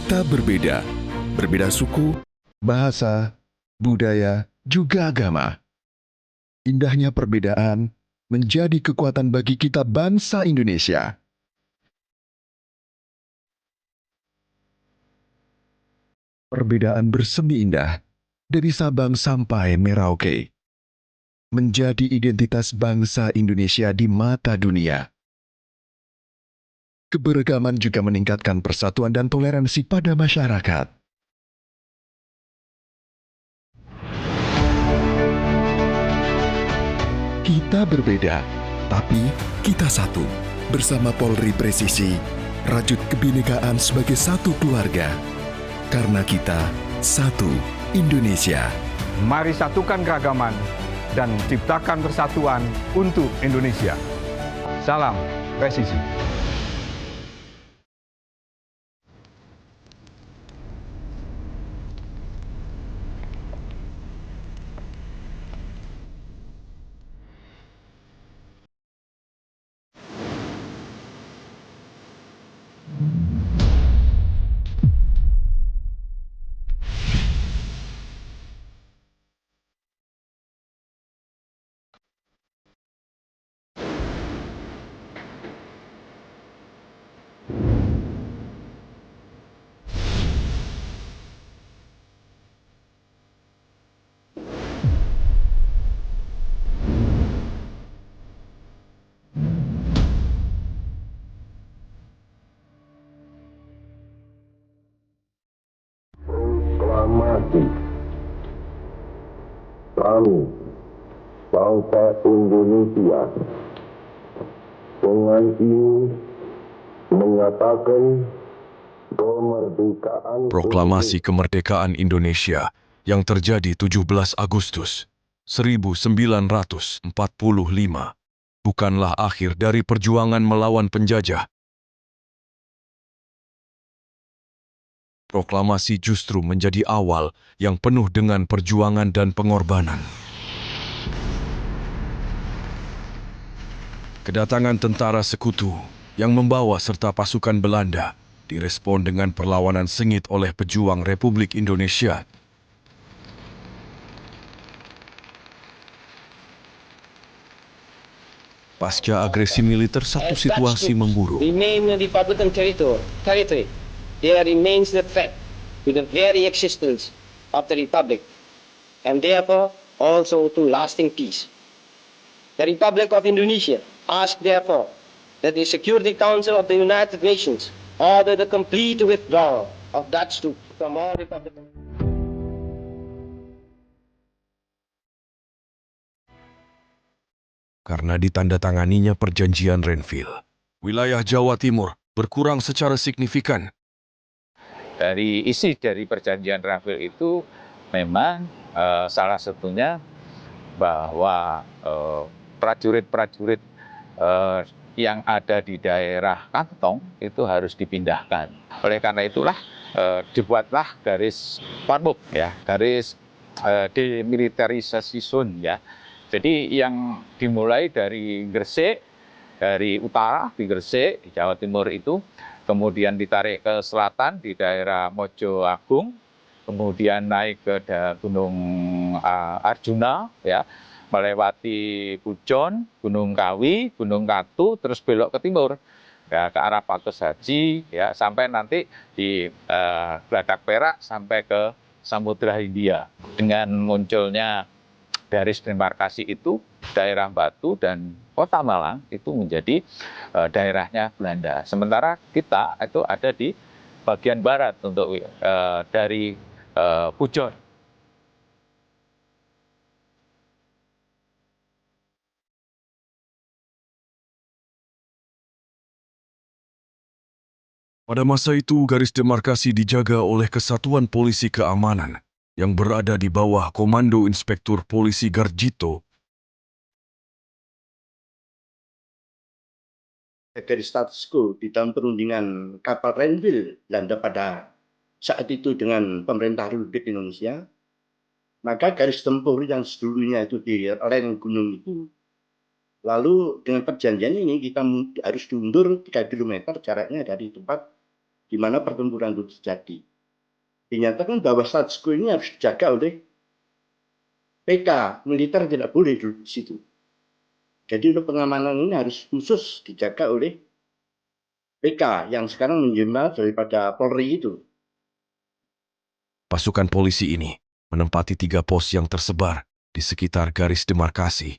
Kita berbeda, berbeda suku, bahasa, budaya, juga agama. Indahnya perbedaan menjadi kekuatan bagi kita bangsa Indonesia. Perbedaan bersemi indah dari Sabang sampai Merauke menjadi identitas bangsa Indonesia di mata dunia. Keberagaman juga meningkatkan persatuan dan toleransi pada masyarakat. Kita berbeda, tapi kita satu. Bersama Polri Presisi, rajut kebinekaan sebagai satu keluarga. Karena kita satu Indonesia. Mari satukan keragaman dan ciptakan persatuan untuk Indonesia. Salam Presisi. Proklamasi kami bangsa Indonesia dengan ini menyatakan kemerdekaan Proklamasi Kemerdekaan Indonesia yang terjadi 17 Agustus 1945 bukanlah akhir dari perjuangan melawan penjajah. Proklamasi justru menjadi awal yang penuh dengan perjuangan dan pengorbanan. Kedatangan tentara sekutu yang membawa serta pasukan Belanda direspon dengan perlawanan sengit oleh pejuang Republik Indonesia. Pasca agresi militer, satu situasi memburuk. Remain in Republican territory, there remains the threat to the very existence of the Republic, and therefore also to lasting peace. The Republic of Indonesia asks therefore that the Security Council of the United Nations order the complete withdrawal of Dutch troops from all Republican. Karena ditandatanganinya perjanjian Renville, wilayah Jawa Timur berkurang secara signifikan. Dari isi dari perjanjian Renville itu memang salah satunya bahwa prajurit-prajurit yang ada di daerah kantong itu harus dipindahkan. Oleh karena itulah dibuatlah garis Warmuk, ya, garis demilitarisasi zone, ya. Jadi yang dimulai dari Gresik, dari utara di Gresik, di Jawa Timur itu, kemudian ditarik ke selatan di daerah Mojo Agung, kemudian naik ke Gunung Arjuna, ya, melewati Pujon, Gunung Kawi, Gunung Katu, terus belok ke timur, ya, ke arah Pakus Haji, ya, sampai nanti di Gladak Perak sampai ke Samudra Hindia. Dengan munculnya garis demarkasi itu, daerah Batu dan Kota Malang itu menjadi daerahnya Belanda. Sementara kita itu ada di bagian barat untuk dari Pujon. Pada masa itu, garis demarkasi dijaga oleh Kesatuan Polisi Keamanan yang berada di bawah Komando Inspektur Polisi Garjito. Dari status quo di dalam perundingan kapal Renville Belanda pada saat itu dengan pemerintah Republik Indonesia, maka garis tempur yang sebelumnya itu di lereng gunung itu, lalu dengan perjanjian ini kita harus mundur 3 km jaraknya dari tempat di mana pertempuran itu terjadi. Dinyatakan bahwa status quo ini harus dijaga oleh PK, militer tidak boleh duduk di situ. Jadi untuk pengamanan ini harus khusus dijaga oleh PK yang sekarang menjelma daripada Polri itu. Pasukan polisi ini menempati 3 pos yang tersebar di sekitar garis demarkasi.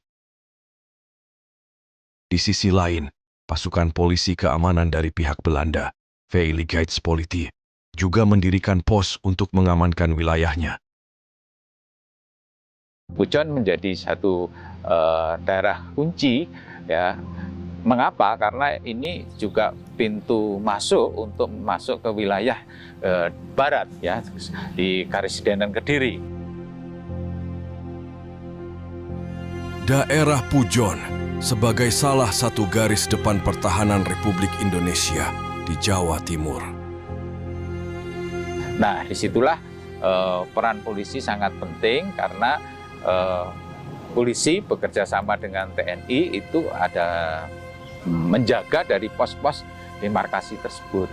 Di sisi lain, pasukan polisi keamanan dari pihak Belanda, Veiligheidspolitie, juga mendirikan pos untuk mengamankan wilayahnya. Pujon menjadi satu daerah kunci, ya. Mengapa? Karena ini juga pintu masuk untuk masuk ke wilayah barat, ya, di Karisidenan Kediri. Daerah Pujon sebagai salah satu garis depan pertahanan Republik Indonesia di Jawa Timur. Nah, disitulah peran polisi sangat penting karena polisi bekerja sama dengan TNI itu ada menjaga dari pos-pos demarkasi tersebut.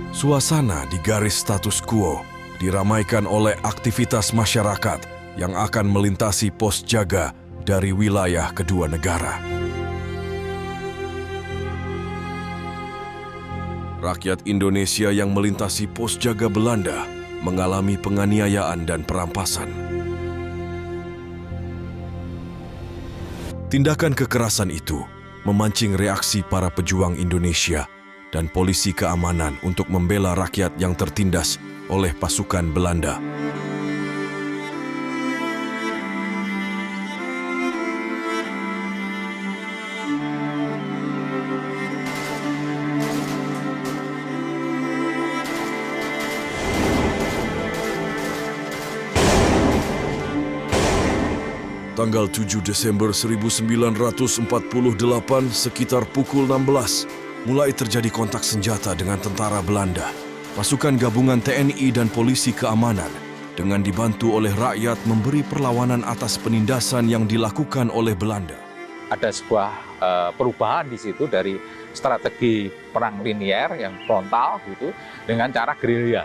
Suasana di garis status quo diramaikan oleh aktivitas masyarakat yang akan melintasi pos jaga dari wilayah kedua negara. Rakyat Indonesia yang melintasi pos jaga Belanda mengalami penganiayaan dan perampasan. Tindakan kekerasan itu memancing reaksi para pejuang Indonesia dan polisi keamanan untuk membela rakyat yang tertindas oleh pasukan Belanda. Tanggal 7 Desember 1948 sekitar pukul 16, mulai terjadi kontak senjata dengan tentara Belanda. Pasukan gabungan TNI dan polisi keamanan dengan dibantu oleh rakyat memberi perlawanan atas penindasan yang dilakukan oleh Belanda. Ada sebuah perubahan di situ dari strategi perang linier yang frontal gitu dengan cara gerilya.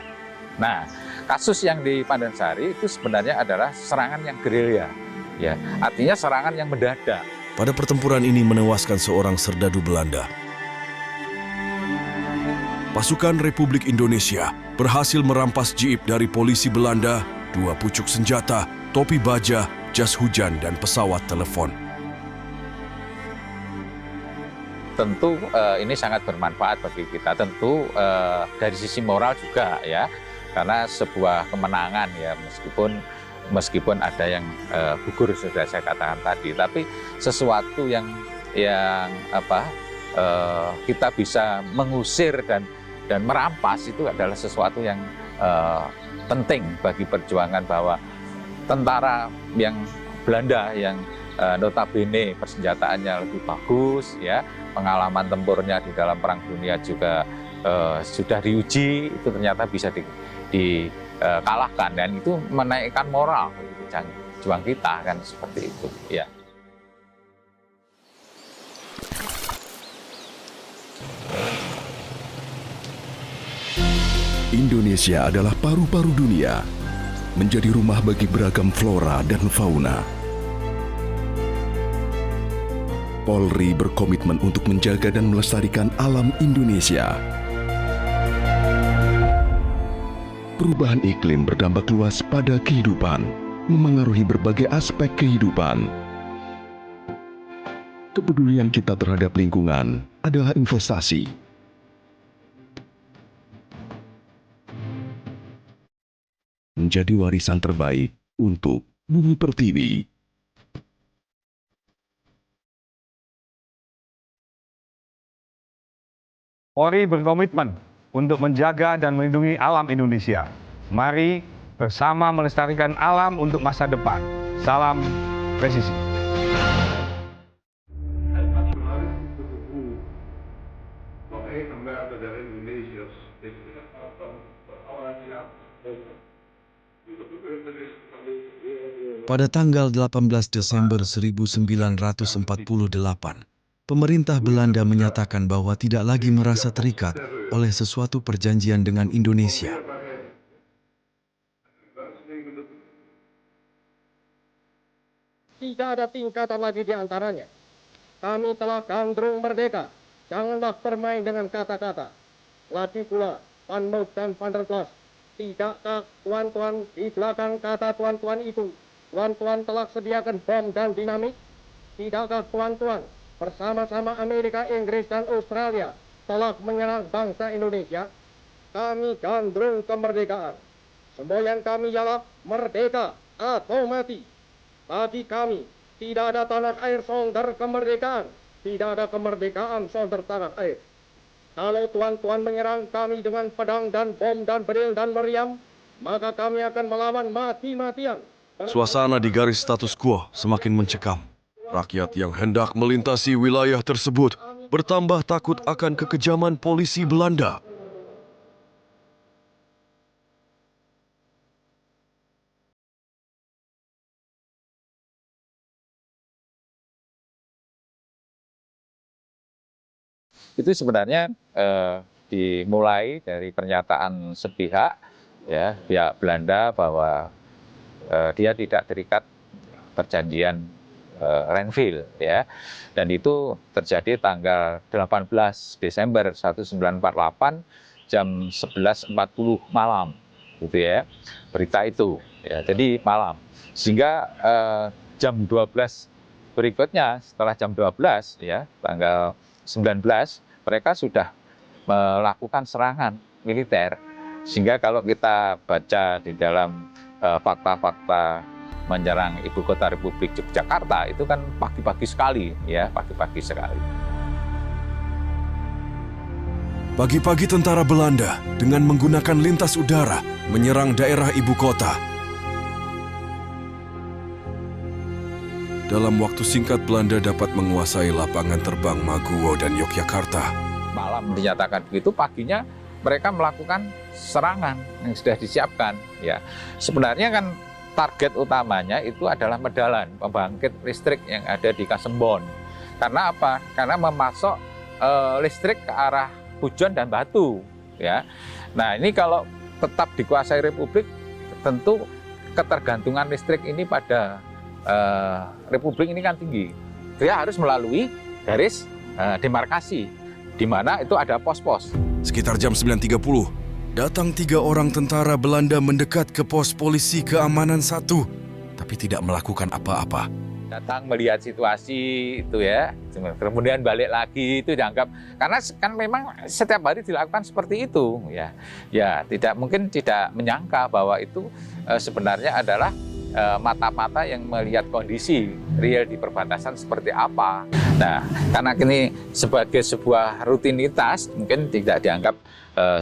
Nah, kasus yang di Pandansari itu sebenarnya adalah serangan yang gerilya. Ya, artinya serangan yang mendadak. Pada pertempuran ini menewaskan seorang serdadu Belanda. Pasukan Republik Indonesia berhasil merampas jeep dari polisi Belanda, 2 pucuk senjata, topi baja, jas hujan, dan pesawat telepon. Tentu ini sangat bermanfaat bagi kita. Tentu dari sisi moral juga, ya, karena sebuah kemenangan, ya, meskipun ada yang gugur sudah saya katakan tadi, tapi sesuatu yang kita bisa mengusir dan merampas itu adalah sesuatu yang penting bagi perjuangan, bahwa tentara yang Belanda yang notabene persenjataannya lebih bagus, ya, pengalaman tempurnya di dalam Perang Dunia juga sudah diuji, itu ternyata bisa dikalahkan, dan itu menaikkan moral juang kita, kan, seperti itu, ya. Indonesia adalah paru-paru dunia, menjadi rumah bagi beragam flora dan fauna. Polri berkomitmen untuk menjaga dan melestarikan alam Indonesia. Perubahan iklim berdampak luas pada kehidupan, memengaruhi berbagai aspek kehidupan. Kepedulian kita terhadap lingkungan adalah investasi. Menjadi warisan terbaik untuk Bumi Pertiwi. Polri berkomitmen untuk menjaga dan melindungi alam Indonesia. Mari bersama melestarikan alam untuk masa depan. Salam presisi. Pada tanggal 18 Desember 1948, pemerintah Belanda menyatakan bahwa tidak lagi merasa terikat oleh sesuatu perjanjian dengan Indonesia. Tidak ada tingkatan lagi di antaranya. Kami telah gandrung merdeka. Janganlah bermain dengan kata-kata. Lagi pula, Van Moot dan Van der Plas, tidakkah tuan-tuan di belakang kata tuan-tuan itu, tuan-tuan telah sediakan bom dan dinamit? Tidakkah tuan-tuan bersama-sama Amerika, Inggris, dan Australia telah menyerang bangsa Indonesia? Kami gandrung kemerdekaan. Semboyan kami ialah merdeka atau mati. Bagi kami, tidak ada tanah air sonder kemerdekaan. Tidak ada kemerdekaan sonder tanah air. Kalau tuan-tuan menyerang kami dengan pedang dan bom dan beril dan meriam, maka kami akan melawan mati-matian. Suasana di garis status quo semakin mencekam. Rakyat yang hendak melintasi wilayah tersebut bertambah takut akan kekejaman polisi Belanda. Itu sebenarnya dimulai dari pernyataan sepihak, ya, pihak Belanda bahwa dia tidak terikat perjanjian Renville, ya, dan itu terjadi tanggal 18 Desember 1948 jam 11.40 malam, gitu ya, berita itu, ya, jadi malam, sehingga jam 12 berikutnya setelah jam 12, ya, tanggal 19, mereka sudah melakukan serangan militer. Sehingga kalau kita baca di dalam fakta-fakta menyerang ibu kota Republik Yogyakarta, itu kan pagi-pagi sekali, ya, pagi-pagi sekali. Pagi-pagi tentara Belanda dengan menggunakan lintas udara menyerang daerah ibu kota. Dalam waktu singkat, Belanda dapat menguasai lapangan terbang Maguwo dan Yogyakarta. Malam dinyatakan begitu, paginya mereka melakukan serangan yang sudah disiapkan. Ya, sebenarnya kan target utamanya itu adalah Medalan, pembangkit listrik yang ada di Kasembon. Karena apa? Karena memasok listrik ke arah Pujon dan Batu. Ya, nah ini kalau tetap dikuasai Republik, tentu ketergantungan listrik ini pada Republik ini kan tinggi. Dia harus melalui garis demarkasi, di mana itu ada pos-pos. Sekitar jam 9.30, datang 3 orang tentara Belanda mendekat ke pos polisi keamanan 1, tapi tidak melakukan apa-apa. Datang melihat situasi itu, ya, kemudian balik lagi, itu dianggap, karena kan memang setiap hari dilakukan seperti itu, ya. Ya, mungkin tidak menyangka bahwa itu sebenarnya adalah mata-mata yang melihat kondisi real di perbatasan seperti apa. Nah, karena ini sebagai sebuah rutinitas, mungkin tidak dianggap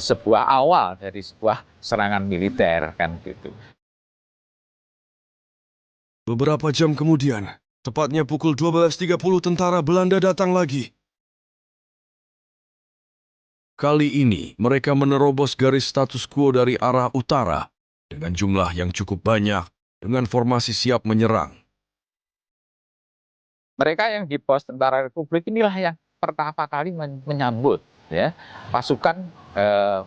sebuah awal dari sebuah serangan militer, kan gitu. Beberapa jam kemudian, tepatnya pukul 12.30, tentara Belanda datang lagi. Kali ini, mereka menerobos garis status quo dari arah utara dengan jumlah yang cukup banyak, dengan formasi siap menyerang. Mereka yang di pos tentara Republik inilah yang pertama kali menyambut, ya, pasukan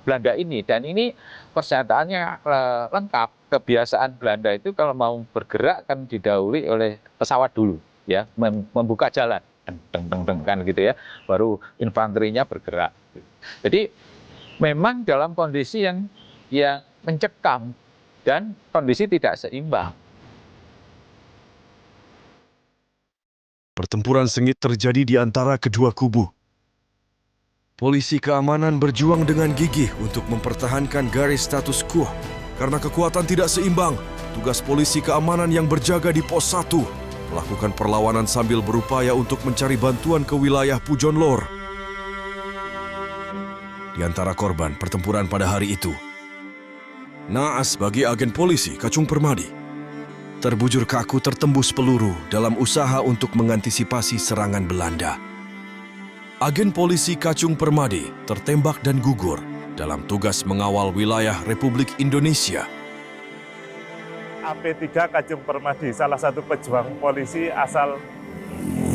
Belanda ini. Dan ini persenjataannya lengkap. Kebiasaan Belanda itu kalau mau bergerak kan didahului oleh pesawat dulu, ya, membuka jalan, kan gitu, ya, baru infanterinya bergerak. Jadi memang dalam kondisi yang mencekam dan kondisi tidak seimbang. Pertempuran sengit terjadi di antara kedua kubu. Polisi keamanan berjuang dengan gigih untuk mempertahankan garis status quo. Karena kekuatan tidak seimbang, tugas polisi keamanan yang berjaga di pos 1 melakukan perlawanan sambil berupaya untuk mencari bantuan ke wilayah Pujon Lor. Di antara korban pertempuran pada hari itu, naas bagi agen polisi Kacung Permadi. Terbujur kaku tertembus peluru dalam usaha untuk mengantisipasi serangan Belanda. Agen polisi Kacung Permadi tertembak dan gugur dalam tugas mengawal wilayah Republik Indonesia. AP3 Kacung Permadi, salah satu pejuang polisi asal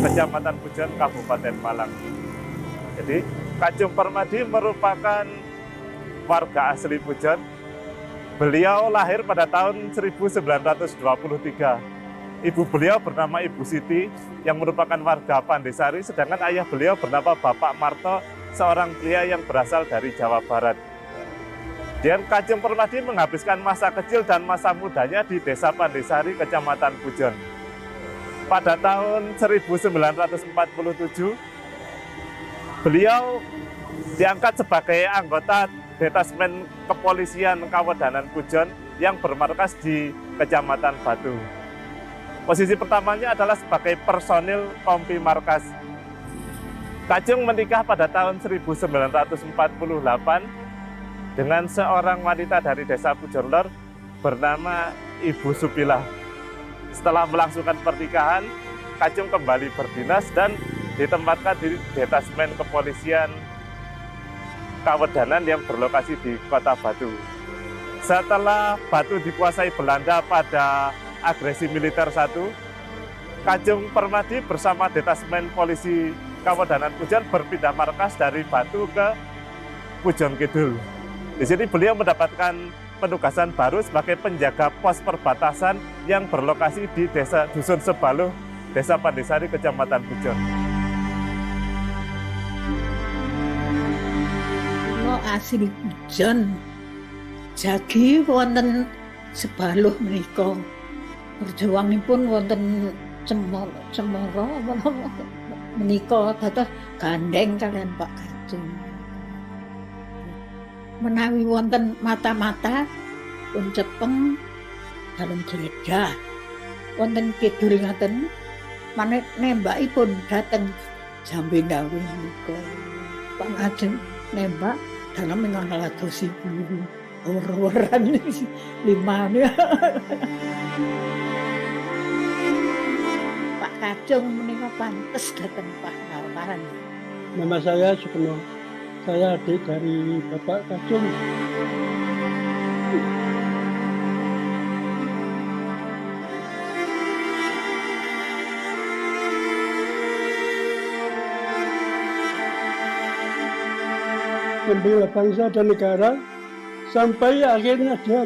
Kecamatan Pujon, Kabupaten Malang. Jadi Kajung Permadi merupakan warga asli Pujon. Beliau lahir pada tahun 1923. Ibu beliau bernama Ibu Siti yang merupakan warga Pandesari, sedangkan ayah beliau bernama Bapak Marto, seorang pria yang berasal dari Jawa Barat. Dan Kajung Permadi menghabiskan masa kecil dan masa mudanya di Desa Pandesari, Kecamatan Pujon. Pada tahun 1947, beliau diangkat sebagai anggota Detasmen Kepolisian Kawedanan Pujon yang bermarkas di Kecamatan Batu. Posisi pertamanya adalah sebagai personil Kompi Markas. Kajung menikah pada tahun 1948 dengan seorang wanita dari Desa Pujon Lor bernama Ibu Supilah. Setelah melangsungkan pernikahan, Kajung kembali berdinas dan ditempatkan di Detasmen Kepolisian Kawedanan yang berlokasi di Kota Batu. Setelah Batu dikuasai Belanda pada agresi militer 1, Kajung Permadi bersama Detasmen Polisi Kawedanan Pujon berpindah markas dari Batu ke Pujon Kidul. Di sini beliau mendapatkan penugasan baru sebagai penjaga pos perbatasan yang berlokasi di Desa Dusun Sebaluh, Desa Pandesari, Kecamatan Pujon. Asli Pujon, jagi wonten Sebaluh menika. Perjuangipun wonten Cemoro menika dados gandeng kalian Pak Kajung. Menawi wonten mata-mata pun cepeng dalem geledah. Wonten kidul ngaten maneh nembakipun dhateng Jambe Ndawi menika. Pak Kajung nembak dalam mengalatosi biru war-waran 5 nih. Pak Kajung menika pantes datang pahlawan. Nama saya Sukeno. Saya adik dari Bapak Kajung. Membela bangsa dan negara sampai akhirnya dia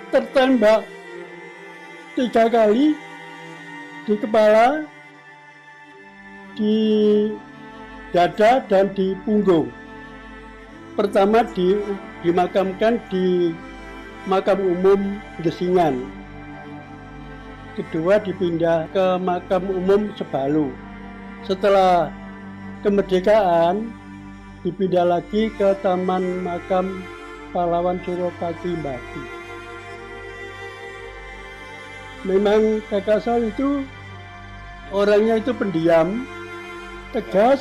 tertembak 3 kali di kepala, di dada, dan di punggung. Pertama dimakamkan di makam umum Gesingan. Kedua dipindah ke makam umum Sebaluh. Setelah kemerdekaan dipindah lagi ke Taman Makam Pahlawan Suropati Batu. Memang kakak saya itu orangnya itu pendiam, tegas,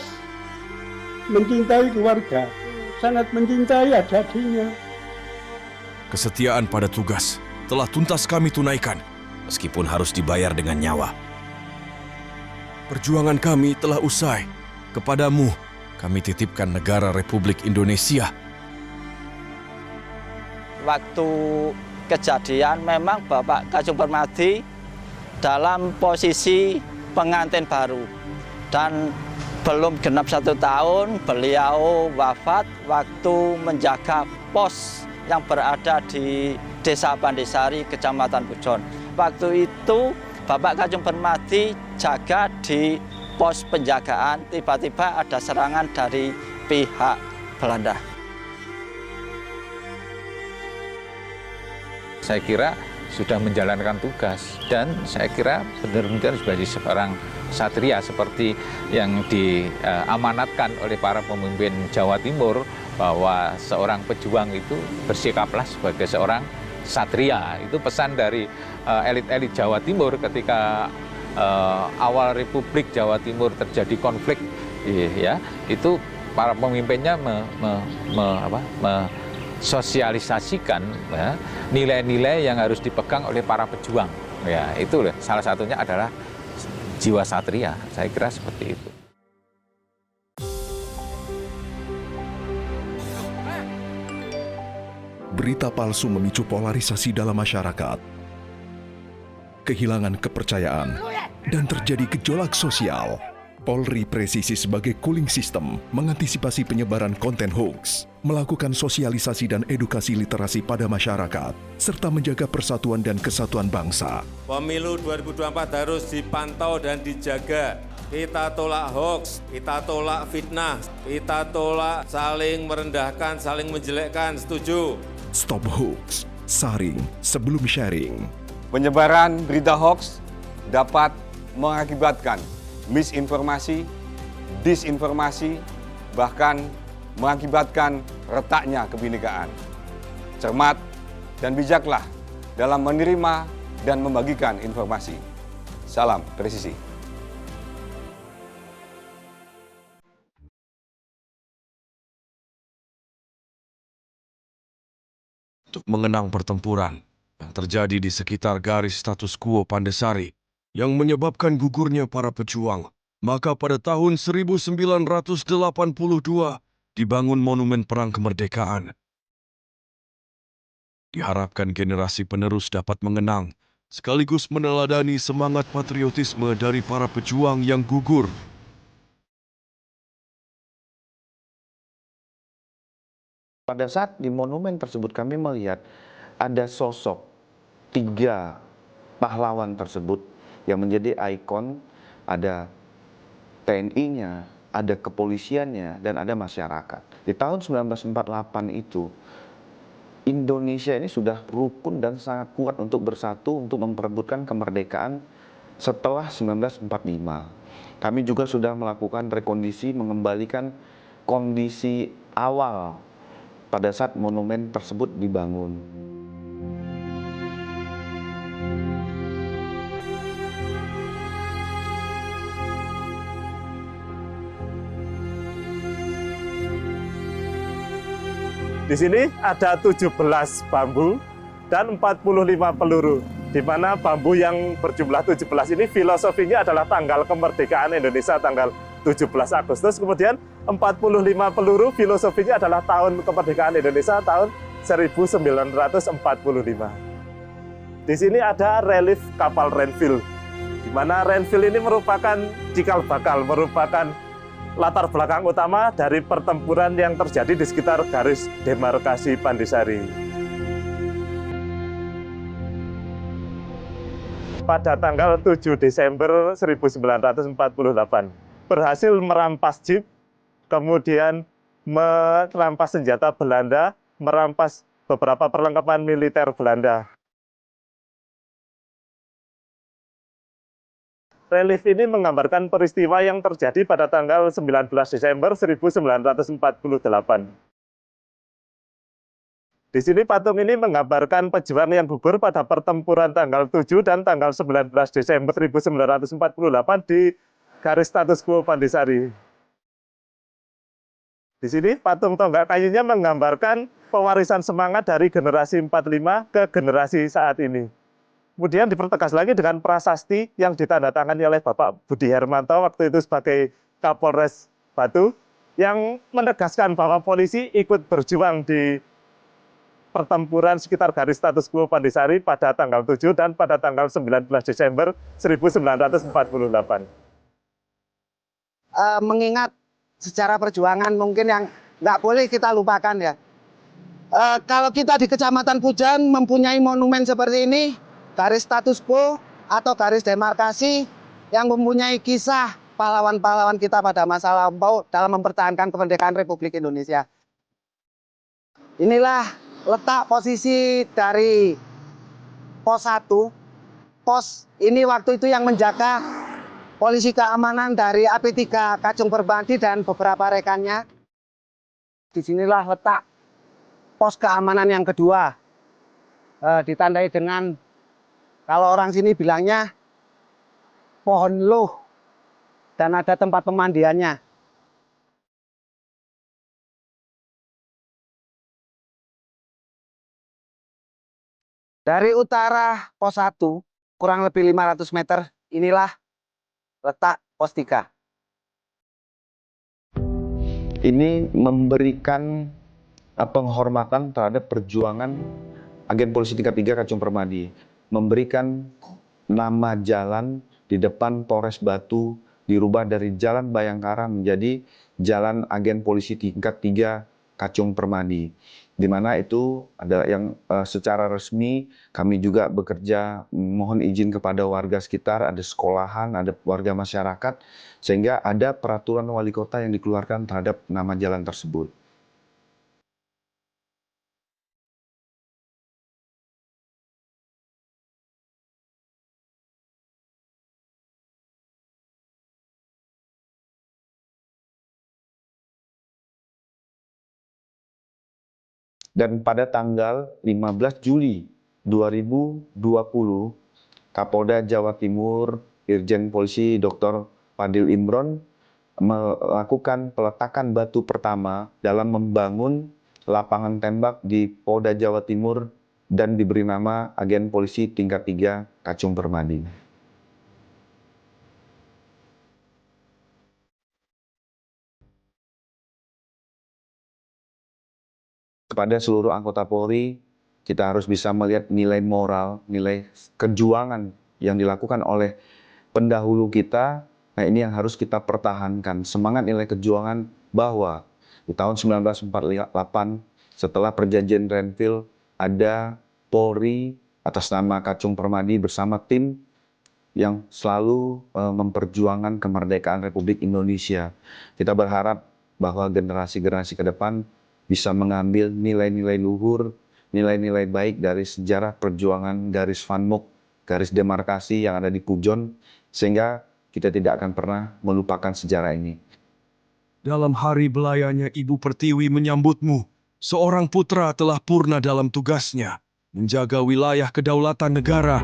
mencintai keluarga, sangat mencintai adik-adiknya. Kesetiaan pada tugas telah tuntas kami tunaikan, meskipun harus dibayar dengan nyawa. Perjuangan kami telah usai. Kepadamu, kami titipkan negara Republik Indonesia. Waktu kejadian memang Bapak Kajung Permadi dalam posisi pengantin baru. Dan belum genap 1 tahun beliau wafat waktu menjaga pos yang berada di Desa Pandesari, Kecamatan Pujon. Waktu itu Bapak Kajung Permadi jaga di pos penjagaan, tiba-tiba ada serangan dari pihak Belanda. Saya kira sudah menjalankan tugas dan saya kira benar-benar sebagai seorang satria seperti yang diamanatkan oleh para pemimpin Jawa Timur, bahwa seorang pejuang itu bersikaplah sebagai seorang satria. Itu pesan dari elit-elit Jawa Timur ketika awal Republik Jawa Timur terjadi konflik, ya, itu para pemimpinnya sosialisasikan ya, nilai-nilai yang harus dipegang oleh para pejuang. Ya, itu salah satunya adalah jiwa satria. Saya kira seperti itu. Berita palsu memicu polarisasi dalam masyarakat. Kehilangan kepercayaan dan terjadi gejolak sosial. Polri Presisi sebagai cooling system mengantisipasi penyebaran konten hoax, melakukan sosialisasi dan edukasi literasi pada masyarakat, serta menjaga persatuan dan kesatuan bangsa. Pemilu 2024 harus dipantau dan dijaga. Kita tolak hoax, kita tolak fitnah, kita tolak saling merendahkan, saling menjelekkan, setuju? Stop hoax, saring sebelum sharing. Penyebaran berita hoax dapat mengakibatkan misinformasi, disinformasi, bahkan mengakibatkan retaknya kebinekaan. Cermat dan bijaklah dalam menerima dan membagikan informasi. Salam Presisi. Untuk mengenang pertempuran yang terjadi di sekitar garis status quo Pandesari yang menyebabkan gugurnya para pejuang, maka pada tahun 1982 dibangun Monumen Perang Kemerdekaan. Diharapkan generasi penerus dapat mengenang sekaligus meneladani semangat patriotisme dari para pejuang yang gugur. Pada saat di monumen tersebut kami melihat ada sosok 3 pahlawan tersebut yang menjadi ikon, ada TNI-nya, ada kepolisiannya, dan ada masyarakat. Di tahun 1948 itu, Indonesia ini sudah rukun dan sangat kuat untuk bersatu untuk memperebutkan kemerdekaan setelah 1945. Kami juga sudah melakukan rekondisi, mengembalikan kondisi awal pada saat monumen tersebut dibangun. Di sini ada 17 bambu dan 45 peluru, di mana bambu yang berjumlah 17 ini filosofinya adalah tanggal kemerdekaan Indonesia tanggal 17 Agustus, kemudian 45 peluru filosofinya adalah tahun kemerdekaan Indonesia tahun 1945. Di sini ada relief kapal Renville, di mana Renville ini merupakan cikal bakal, merupakan latar belakang utama dari pertempuran yang terjadi di sekitar garis demarkasi Pandesari. Pada tanggal 7 Desember 1948, berhasil merampas jeep, kemudian merampas senjata Belanda, merampas beberapa perlengkapan militer Belanda. Relief ini menggambarkan peristiwa yang terjadi pada tanggal 19 Desember 1948. Di sini patung ini menggambarkan pejuang yang gugur pada pertempuran tanggal 7 dan tanggal 19 Desember 1948 di garis status quo Pandesari. Di sini patung tonggak kayunya menggambarkan pewarisan semangat dari generasi 45 ke generasi saat ini. Kemudian dipertegas lagi dengan prasasti yang ditandatangani oleh Bapak Budi Hermanto waktu itu sebagai Kapolres Batu, yang menegaskan bahwa polisi ikut berjuang di pertempuran sekitar garis status quo Pandesari pada tanggal 7 dan pada tanggal 19 Desember 1948. Mengingat sejarah perjuangan mungkin yang nggak boleh kita lupakan ya. Kalau kita di Kecamatan Pujan mempunyai monumen seperti ini, garis status quo atau garis demarkasi yang mempunyai kisah pahlawan-pahlawan kita pada masa lampau dalam mempertahankan kemerdekaan Republik Indonesia. Inilah letak posisi dari pos 1. Pos ini waktu itu yang menjaga polisi keamanan dari AP3 Kacung Permadi dan beberapa rekannya. Disinilah letak pos keamanan yang kedua. Ditandai dengan, kalau orang sini bilangnya pohon loh, dan ada tempat pemandiannya. Dari utara pos 1, kurang lebih 500 meter, inilah letak pos 3. Ini memberikan penghormatan terhadap perjuangan agen polisi tingkat 3 Kacung Permadi. Memberikan nama jalan di depan Polres Batu dirubah dari Jalan Bayangkara menjadi Jalan Agen Polisi tingkat 3 Kacung Permadi. Di mana itu adalah yang secara resmi kami juga bekerja mohon izin kepada warga sekitar, ada sekolahan, ada warga masyarakat, sehingga ada peraturan wali kota yang dikeluarkan terhadap nama jalan tersebut. Dan pada tanggal 15 Juli 2020, Kapolda Jawa Timur, Irjen Polisi Dr. Fadil Imron melakukan peletakan batu pertama dalam membangun lapangan tembak di Polda Jawa Timur dan diberi nama Agen Polisi tingkat 3 Kacung Permadi. Kepada seluruh anggota Polri, kita harus bisa melihat nilai moral, nilai kejuangan yang dilakukan oleh pendahulu kita. Nah, ini yang harus kita pertahankan, semangat nilai kejuangan bahwa di tahun 1948 setelah perjanjian Renville ada Polri atas nama Kacung Permadi bersama tim yang selalu memperjuangkan kemerdekaan Republik Indonesia. Kita berharap bahwa generasi-generasi ke depan bisa mengambil nilai-nilai luhur, nilai-nilai baik dari sejarah perjuangan garis Van Mook, garis demarkasi yang ada di Pujon, sehingga kita tidak akan pernah melupakan sejarah ini. Dalam hari belayanya Ibu Pertiwi menyambutmu, seorang putra telah purna dalam tugasnya, menjaga wilayah kedaulatan negara.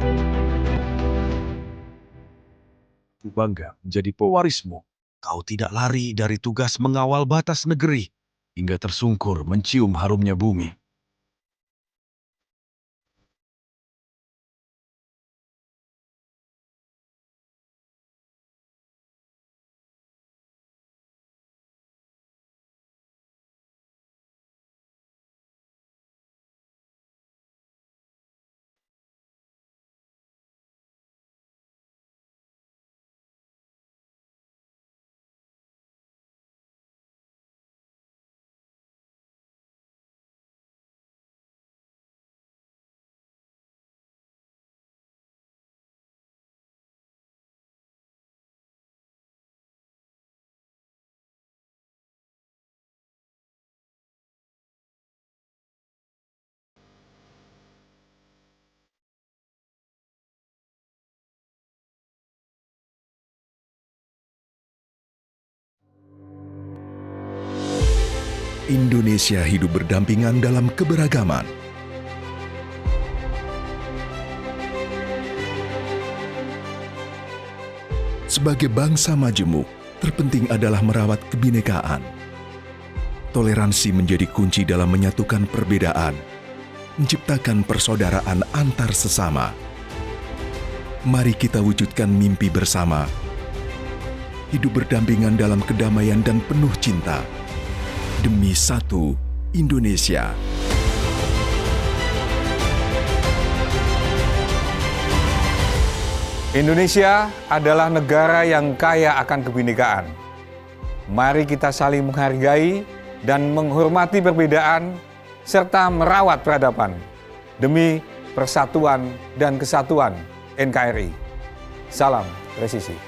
Bangga menjadi pewarismu. Kau tidak lari dari tugas mengawal batas negeri, hingga tersungkur mencium harumnya bumi. Indonesia hidup berdampingan dalam keberagaman. Sebagai bangsa majemuk, terpenting adalah merawat kebinekaan. Toleransi menjadi kunci dalam menyatukan perbedaan, menciptakan persaudaraan antar sesama. Mari kita wujudkan mimpi bersama, hidup berdampingan dalam kedamaian dan penuh cinta. Demi satu Indonesia. Indonesia adalah negara yang kaya akan kebinekaan. Mari kita saling menghargai dan menghormati perbedaan serta merawat peradaban demi persatuan dan kesatuan NKRI. Salam presisi.